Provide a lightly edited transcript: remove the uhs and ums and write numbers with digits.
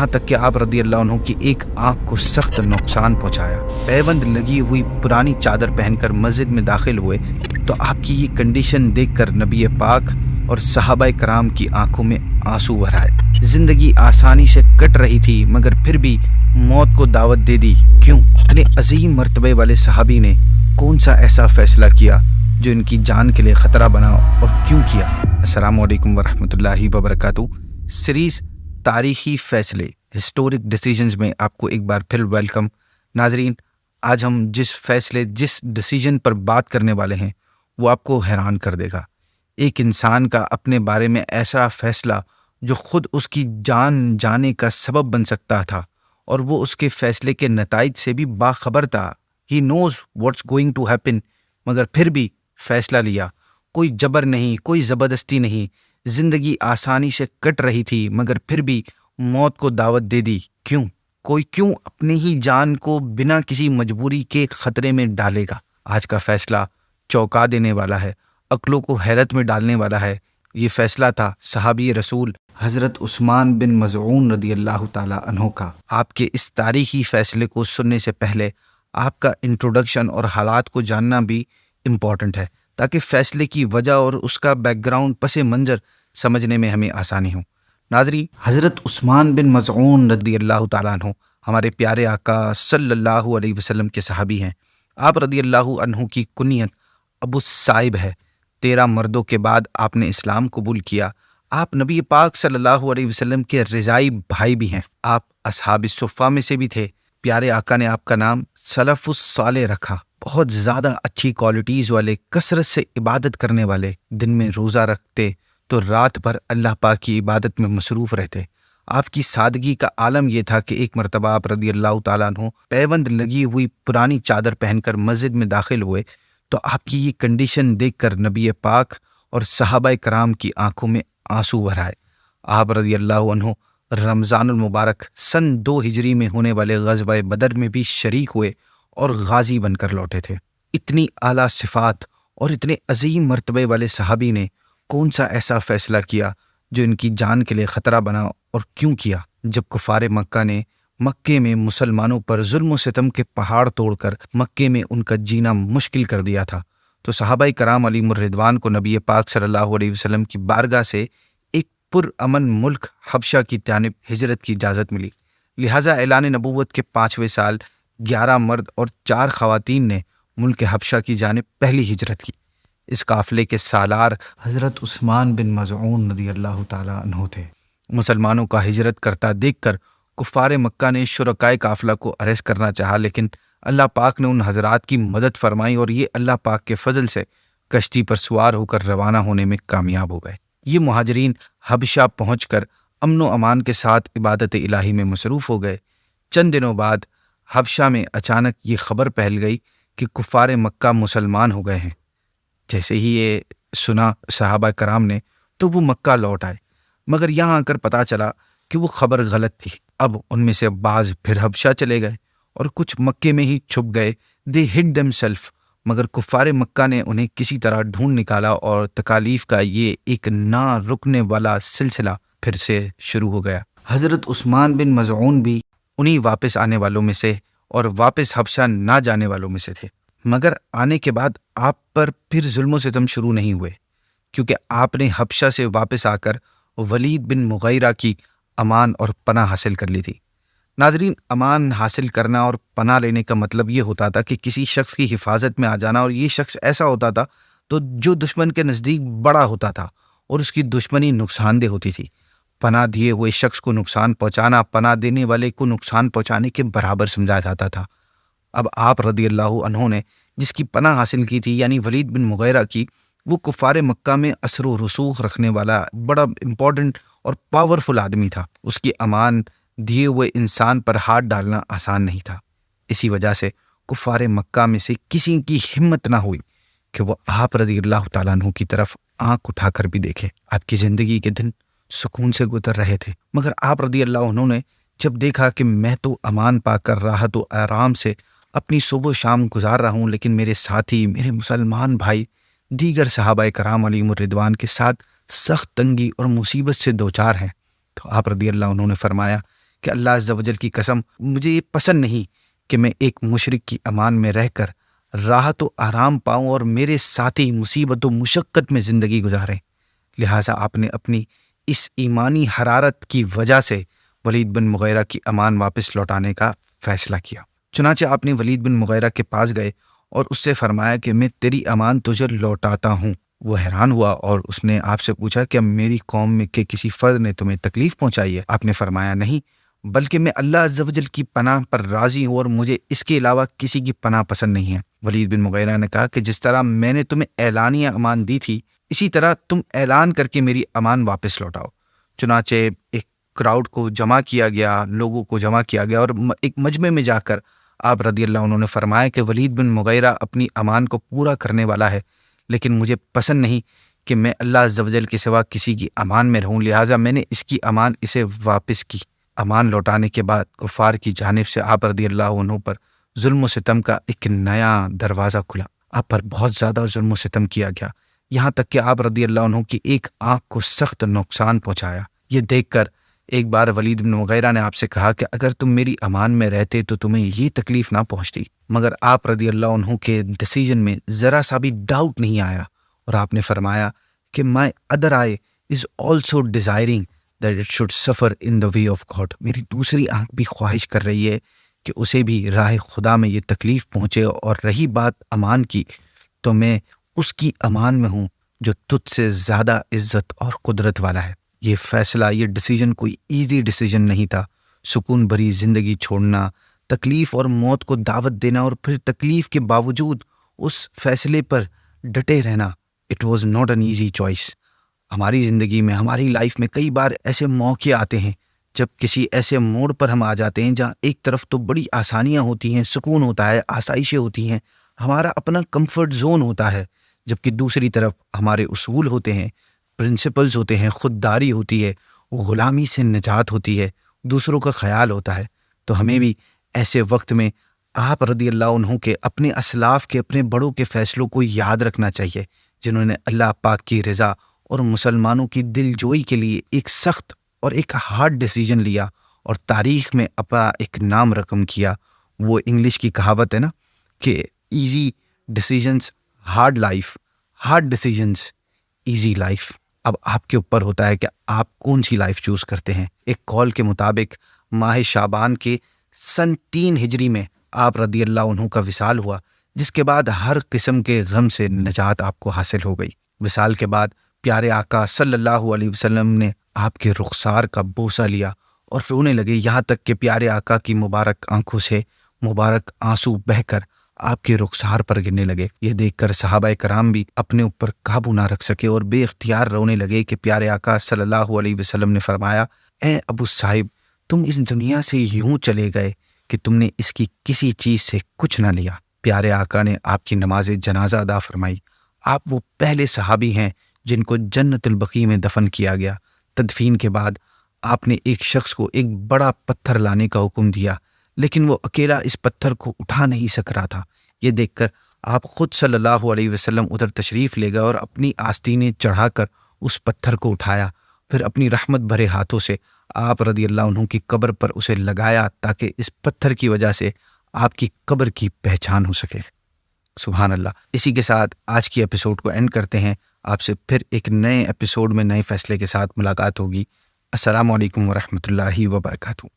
یہاں تک کہ آپ رضی اللہ عنہ کی ایک آنکھ کو سخت نقصان پہنچایا۔ پیوند لگی ہوئی پرانی چادر پہن کر مسجد میں داخل ہوئے تو آپ کی یہ کنڈیشن دیکھ کر نبی پاک اور صحابہ کرام کی آنکھوں میں آنسو بھر آئے۔ زندگی آسانی سے کٹ رہی تھی مگر پھر بھی موت کو دعوت دے دی کیوں؟ اتنے عظیم مرتبے والے صحابی نے کون سا ایسا فیصلہ کیا جو ان کی جان کے لیے خطرہ بنا اور کیوں کیا؟ السلام علیکم ورحمۃ اللہ وبرکاتہ۔ سیریز تاریخی فیصلے ہسٹورک ڈیسیجنز میں آپ کو ایک بار پھر ویلکم۔ ناظرین، آج ہم جس ڈیسیجن پر بات کرنے والے ہیں وہ آپ کو حیران کر دے گا۔ ایک انسان کا اپنے بارے میں ایسا فیصلہ جو خود اس کی جان جانے کا سبب بن سکتا تھا، اور وہ اس کے فیصلے کے نتائج سے بھی باخبر تھا۔ ہی نوز واٹس گوئنگ ٹو ہیپن، مگر پھر بھی فیصلہ لیا۔ کوئی جبر نہیں، کوئی زبردستی نہیں۔ زندگی آسانی سے کٹ رہی تھی مگر پھر بھی موت کو دعوت دے دی کیوں؟ کوئی کیوں اپنی ہی جان کو بنا کسی مجبوری کے خطرے میں ڈالے گا؟ آج کا فیصلہ چونکا دینے والا ہے، عقلوں کو حیرت میں ڈالنے والا ہے۔ یہ فیصلہ تھا صحابی رسول حضرت عثمان بن مظعون رضی اللہ تعالی عنہ کا۔ آپ کے اس تاریخی فیصلے کو سننے سے پہلے آپ کا انٹروڈکشن اور حالات کو جاننا بھی امپورٹنٹ ہے، تاکہ فیصلے کی وجہ اور اس کا بیک گراؤنڈ پس منظر سمجھنے میں ہمیں آسانی ہو۔ ناظرین، حضرت عثمان بن مظعون رضی اللہ تعالیٰ عنہ ہمارے پیارے آقا صلی اللہ علیہ وسلم کے صحابی ہیں۔ آپ رضی اللہ عنہ کی کنیت ابو الصائب ہے۔ 13 مردوں کے بعد آپ نے اسلام قبول کیا۔ آپ نبی پاک صلی اللہ علیہ وسلم کے رضائی بھائی بھی ہیں۔ آپ اصحاب الصفہ میں سے بھی تھے۔ پیارے آقا نے آپ کا نام سلف الصالح رکھا۔ بہت زیادہ اچھی کوالٹیز والے، کثرت سے عبادت کرنے والے، دن میں روزہ رکھتے تو رات بھر اللہ پاک کی عبادت میں مصروف رہتے۔ آپ کی سادگی کا عالم یہ تھا کہ ایک مرتبہ آپ رضی اللہ تعالیٰ عنہ پیوند لگی ہوئی پرانی چادر پہن کر مسجد میں داخل ہوئے تو آپ کی یہ کنڈیشن دیکھ کر نبی پاک اور صحابہ کرام کی آنکھوں میں آنسو بھر آئے۔ آپ رضی اللہ عنہ رمضان المبارک سن 2 ہجری میں ہونے والے غزوہ بدر میں بھی شریک ہوئے اور غازی بن کر لوٹے تھے۔ اتنی اعلیٰ صفات اور اتنے عظیم مرتبے والے صحابی نے کون سا ایسا فیصلہ کیا جو ان کی جان کے لیے خطرہ بنا اور کیوں کیا؟ جب کفار مکہ نے مکے میں مسلمانوں پر ظلم و ستم کے پہاڑ توڑ کر مکے میں ان کا جینا مشکل کر دیا تھا، تو صحابہ کرام علیہم الرضوان کو نبی پاک صلی اللہ علیہ وسلم کی بارگاہ سے ایک پرامن ملک حبشہ کی جانب ہجرت کی اجازت ملی۔ لہٰذا اعلان نبوت کے 5ویں سال 11 مرد اور 4 خواتین نے ملک حبشہ کی جانب پہلی ہجرت کی۔ اس قافلے کے سالار حضرت عثمان بن مظعون رضی اللہ تعالیٰ عنہ تھے۔ مسلمانوں کا ہجرت کرتا دیکھ کر کفار مکہ نے شرکائے قافلہ کو اریسٹ کرنا چاہا، لیکن اللہ پاک نے ان حضرات کی مدد فرمائی اور یہ اللہ پاک کے فضل سے کشتی پر سوار ہو کر روانہ ہونے میں کامیاب ہو گئے۔ یہ مہاجرین حبشہ پہنچ کر امن و امان کے ساتھ عبادت الہی میں مصروف ہو گئے۔ چند دنوں بعد حبشہ میں اچانک یہ خبر پھیل گئی کہ کفار مکہ مسلمان ہو گئے ہیں۔ جیسے ہی یہ سنا صحابہ کرام نے تو وہ مکہ لوٹ آئے، مگر یہاں آ کر پتہ چلا کہ وہ خبر غلط تھی۔ اب ان میں سے بعض پھر حبشہ چلے گئے اور کچھ مکے میں ہی چھپ گئے۔ دے ہڈ دیم سیلف، مگر کفار مکہ نے انہیں کسی طرح ڈھونڈ نکالا اور تکالیف کا یہ ایک نہ رکنے والا سلسلہ پھر سے شروع ہو گیا۔ حضرت عثمان بن مظعون بھی انہی واپس آنے والوں میں سے اور واپس حبشہ نہ جانے والوں میں سے تھے، مگر آنے کے بعد آپ پر پھر ظلم و ستم شروع نہیں ہوئے، کیونکہ آپ نے حبشہ سے واپس آ کر ولید بن مغیرہ کی امان اور پناہ حاصل کر لی تھی۔ ناظرین، امان حاصل کرنا اور پناہ لینے کا مطلب یہ ہوتا تھا کہ کسی شخص کی حفاظت میں آ جانا، اور یہ شخص ایسا ہوتا تھا تو جو دشمن کے نزدیک بڑا ہوتا تھا اور اس کی دشمنی نقصان دہ ہوتی تھی۔ پناہ دیے ہوئے شخص کو نقصان پہنچانا پناہ دینے والے کو نقصان پہنچانے کے برابر سمجھا جاتا تھا۔ اب آپ رضی اللہ عنہ نے جس کی پناہ حاصل کی تھی، یعنی ولید بن مغیرہ کی، وہ کفار مکہ میں اثر و رسوخ رکھنے والا بڑا امپورٹنٹ اور پاورفل آدمی تھا۔ اس کی امان دیے ہوئے انسان پر ہاتھ ڈالنا آسان نہیں تھا۔ اسی وجہ سے کفار مکہ میں سے کسی کی ہمت نہ ہوئی کہ وہ آپ رضی اللہ تعالیٰ عنہ کی طرف آنکھ اٹھا کر بھی دیکھے۔ آپ کی زندگی کے دن سکون سے گزر رہے تھے، مگر آپ رضی اللہ عنہ نے جب دیکھا کہ میں تو امان پا کر راحت و آرام سے اپنی صبح و شام گزار رہا ہوں، لیکن میرے ساتھی، میرے مسلمان بھائی دیگر صحابہ کرام علیہم الرضوان کے ساتھ سخت تنگی اور مصیبت سے دوچار ہیں، تو آپ رضی اللہ عنہ نے فرمایا کہ اللہ عز و جل کی قسم مجھے یہ پسند نہیں کہ میں ایک مشرک کی امان میں رہ کر راحت و آرام پاؤں اور میرے ساتھی مصیبت و مشقت میں زندگی گزاریں۔ لہٰذا آپ نے اپنی اس ایمانی حرارت کی وجہ سے ولید بن مغیرہ کی امان واپس لوٹانے کا فیصلہ کیا۔ چنانچہ آپ نے ولید بن مغیرہ کے پاس گئے اور اس سے فرمایا کہ میں تیری امان تجھے لوٹاتا ہوں۔ وہ حیران ہوا اور اس نے آپ سے پوچھا کہ میری قوم میں کے کسی فرد نے تمہیں تکلیف پہنچائی ہے؟ آپ نے فرمایا نہیں، بلکہ میں اللہ عز و جل کی پناہ پر راضی ہوں اور مجھے اس کے علاوہ کسی کی پناہ پسند نہیں ہے۔ ولید بن مغیرہ نے کہا کہ جس طرح میں نے تمہیں اعلانیہ امان دی تھی، اسی طرح تم اعلان کر کے میری امان واپس لوٹاؤ۔ چنانچہ ایک کراؤڈ کو جمع کیا گیا، لوگوں کو جمع کیا گیا، اور ایک مجمع میں جا کر آپ رضی اللہ عنہ نے فرمایا کہ ولید بن مغیرہ اپنی امان کو پورا کرنے والا ہے، لیکن مجھے پسند نہیں کہ میں اللہ عز و جل کے سوا کسی کی امان میں رہوں، لہٰذا میں نے اس کی امان اسے واپس کی۔ امان لوٹانے کے بعد کفار کی جانب سے آپ رضی اللہ عنہ پر ظلم و ستم کا ایک نیا دروازہ کھلا۔ آپ پر بہت زیادہ ظلم و ستم کیا گیا، یہاں تک کہ آپ رضی اللہ عنہ کی ایک آنکھ کو سخت نقصان پہنچایا۔ یہ دیکھ کر ایک بار ولید بن مغیرہ نے آپ سے کہا کہ اگر تم میری امان میں رہتے تو تمہیں یہ تکلیف نہ پہنچتی، مگر آپ رضی اللہ عنہ کے ڈیسیجن میں ذرا سا بھی ڈاؤٹ نہیں آیا، اور آپ نے فرمایا کہ my other eye is also desiring that it should suffer in the way of God۔ میری دوسری آنکھ بھی خواہش کر رہی ہے کہ اسے بھی راہ خدا میں یہ تکلیف پہنچے، اور رہی بات امان کی تو میں اس کی امان میں ہوں جو تجھ سے زیادہ عزت اور قدرت والا ہے۔ یہ فیصلہ، یہ ڈیسیجن کوئی ایزی ڈیسیجن نہیں تھا۔ سکون بھری زندگی چھوڑنا، تکلیف اور موت کو دعوت دینا، اور پھر تکلیف کے باوجود اس فیصلے پر ڈٹے رہنا، it was not an easy choice. ہماری زندگی میں، ہماری لائف میں کئی بار ایسے موقع آتے ہیں جب کسی ایسے موڑ پر ہم آ جاتے ہیں جہاں ایک طرف تو بڑی آسانیاں ہوتی ہیں، سکون ہوتا ہے، آسائشیں ہوتی ہیں، ہمارا اپنا کمفرٹ زون ہوتا ہے، جبکہ دوسری طرف ہمارے اصول ہوتے ہیں، پرنسپلز ہوتے ہیں، خودداری ہوتی ہے، غلامی سے نجات ہوتی ہے، دوسروں کا خیال ہوتا ہے۔ تو ہمیں بھی ایسے وقت میں آپ رضی اللہ عنہ کے، اپنے اسلاف کے، اپنے بڑوں کے فیصلوں کو یاد رکھنا چاہیے، جنہوں نے اللہ پاک کی رضا اور مسلمانوں کی دل جوئی کے لیے ایک سخت اور ایک ہارڈ ڈیسیجن لیا اور تاریخ میں اپنا ایک نام رقم کیا۔ وہ انگلش کی کہاوت ہے نا کہ easy decisions hard life, hard decisions easy life. اب آپ کے اوپر ہوتا ہے کہ آپ کون سی لائف چوز کرتے ہیں۔ ایک قول کے مطابق ماہ شعبان کے سن 3 ہجری میں آپ رضی اللہ عنہ کا وصال ہوا، جس کے بعد ہر قسم کے غم سے نجات آپ کو حاصل ہو گئی۔ وصال کے بعد پیارے آقا صلی اللہ علیہ وسلم نے آپ کے رخسار کا بوسہ لیا اور رونے لگے، یہاں تک کہ پیارے آقا کی مبارک آنکھوں سے مبارک آنسو بہہ کر آپ کے رخسار پر گرنے لگے۔ یہ دیکھ کر صحابہ کرام بھی اپنے اوپر قابو نہ رکھ سکے اور بے اختیار رونے لگے کہ پیارے آقا صلی اللہ علیہ وسلم نے فرمایا، اے ابو صاحب، تم اس دنیا سے یوں چلے گئے کہ تم نے اس کی کسی چیز سے کچھ نہ لیا۔ پیارے آقا نے آپ کی نماز جنازہ ادا فرمائی۔ آپ وہ پہلے صحابی ہیں جن کو جنت البقیع میں دفن کیا گیا۔ تدفین کے بعد آپ نے ایک شخص کو ایک بڑا پتھر لانے کا حکم دیا، لیکن وہ اکیلا اس پتھر کو اٹھا نہیں سک رہا تھا۔ یہ دیکھ کر آپ خود صلی اللہ علیہ وسلم ادھر تشریف لے گئے اور اپنی آستینیں چڑھا کر اس پتھر کو اٹھایا، پھر اپنی رحمت بھرے ہاتھوں سے آپ رضی اللہ عنہ کی قبر پر اسے لگایا تاکہ اس پتھر کی وجہ سے آپ کی قبر کی پہچان ہو سکے۔ سبحان اللہ۔ اسی کے ساتھ آج کی ایپیسوڈ کو اینڈ کرتے ہیں۔ آپ سے پھر ایک نئے ایپیسوڈ میں نئے فیصلے کے ساتھ ملاقات ہوگی۔ السلام علیکم ورحمۃ اللہ وبرکاتہ۔